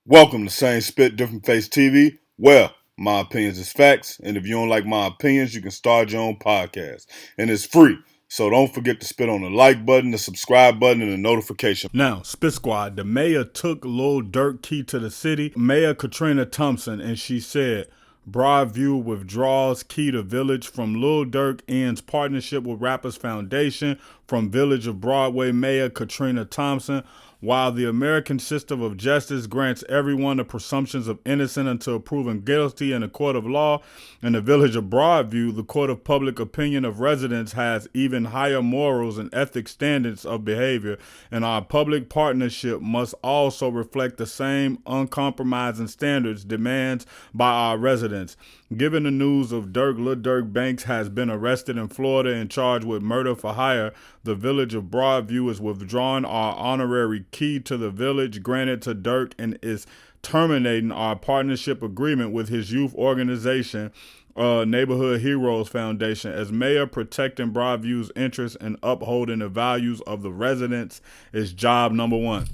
Welcome to Same Spit, Different Face TV. Well, my opinions is facts, and if you don't like my opinions, you can start your own podcast. And it's free. So don't forget to spit on the like button, the subscribe button, and the notification. Now, Spit Squad, the mayor took Lil Durk key to the city. Mayor Katrina Thompson, and she said, Broadview withdraws key to village from Lil Durk, ends partnership with Rappers Foundation from Village of Broadway Mayor Katrina Thompson. While the American system of justice grants everyone the presumptions of innocence until proven guilty in a court of law, in the Village of Broadview, the court of public opinion of residents has even higher morals and ethic standards of behavior, and our public partnership must also reflect the same uncompromising standards demands by our residents. Given the news of Lil Durk Banks has been arrested in Florida and charged with murder for hire, the Village of Broadview is withdrawing our honorary key to the village granted to Durk and is terminating our partnership agreement with his youth organization, Neighborhood Heroes Foundation. As mayor, protecting Broadview's interests and upholding the values of the residents is job number one.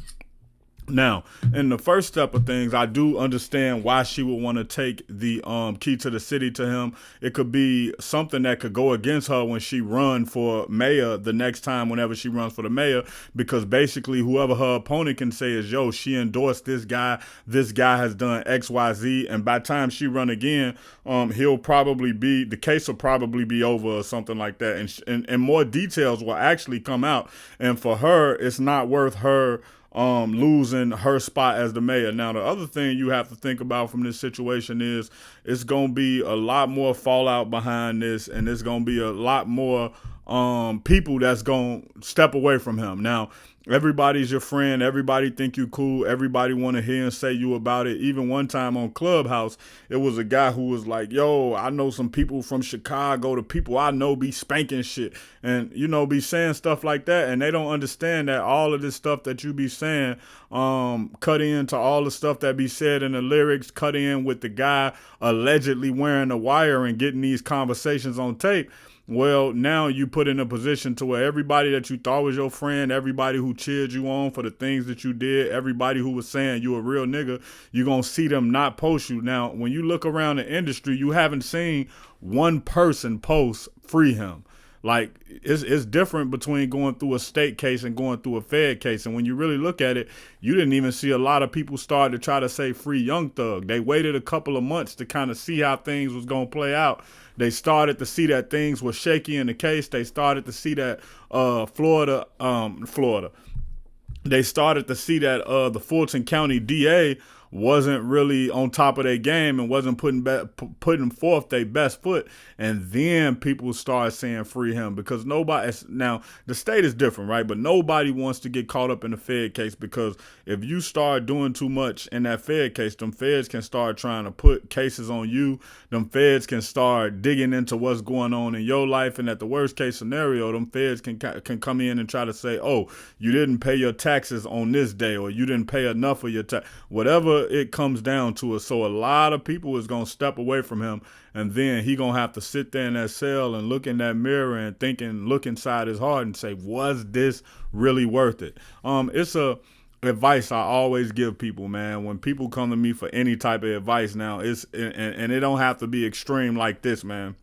Now, in the first step of things, I do understand why she would want to take the key to the city to him. It could be something that could go against her when she run for mayor the next time, whenever she runs for the mayor, because basically whoever her opponent can say is, yo, she endorsed this guy has done XYZ, and by the time she run again, the case will probably be over or something like that, and more details will actually come out, and for her, it's not worth her losing her spot as the mayor. Now, the other thing you have to think about from this situation is it's going to be a lot more fallout behind this, and there's going to be a lot more people that's going to step away from him. Now, everybody's your friend. Everybody think you cool. Everybody want to hear and say you about it. Even one time on Clubhouse, it was a guy who was like, yo, I know some people from Chicago. The people I know be spanking shit and, be saying stuff like that. And they don't understand that all of this stuff that you be saying cut into all the stuff that be said in the lyrics, cut in with the guy allegedly wearing a wire and getting these conversations on tape. Well, now you put in a position to where everybody that you thought was your friend, everybody who cheered you on for the things that you did, everybody who was saying you a real nigga, you're going to see them not post you. Now, when you look around the industry, you haven't seen one person post free him. Like, it's different between going through a state case and going through a Fed case. And when you really look at it, you didn't even see a lot of people start to try to say free Young Thug. They waited a couple of months to kind of see how things was going to play out. They started to see that things were shaky in the case. They started to see that Florida. They started to see that the Fulton County DA wasn't really on top of their game and wasn't putting forth their best foot, and then people start saying free him because now the state is different, right? But nobody wants to get caught up in the Fed case, because if you start doing too much in that Fed case, them feds can start trying to put cases on you. Them feds can start digging into what's going on in your life, and at the worst case scenario, them feds can come in and try to say, oh, you didn't pay your taxes on this day, or you didn't pay enough of your tax, whatever it comes down to it. So a lot of people is going to step away from him, and then he going to have to sit there in that cell and look in that mirror and look inside his heart and say, was this really worth it? It's a advice I always give people, man. When people come to me for any type of advice now, and it don't have to be extreme like this, man.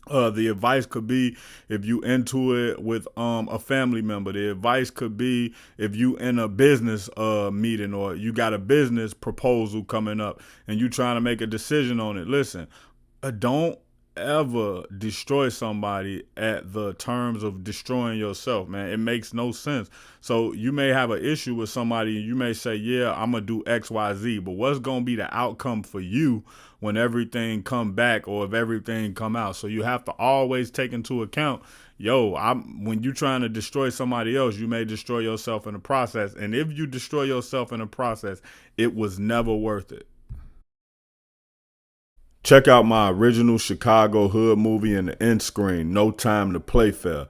The advice could be if you into it with a family member. The advice could be if you in a business meeting, or you got a business proposal coming up and you trying to make a decision on it. Listen, don't ever destroy somebody at the terms of destroying yourself, man. It makes no sense. So you may have an issue with somebody and you may say, yeah, I'm gonna do XYZ, but what's gonna be the outcome for you when everything come back, or if everything come out? So you have to always take into account, when you're trying to destroy somebody else, you may destroy yourself in the process. And if you destroy yourself in the process, it was never worth it. Check out my original Chicago hood movie in the end screen, No Time to Play Fair.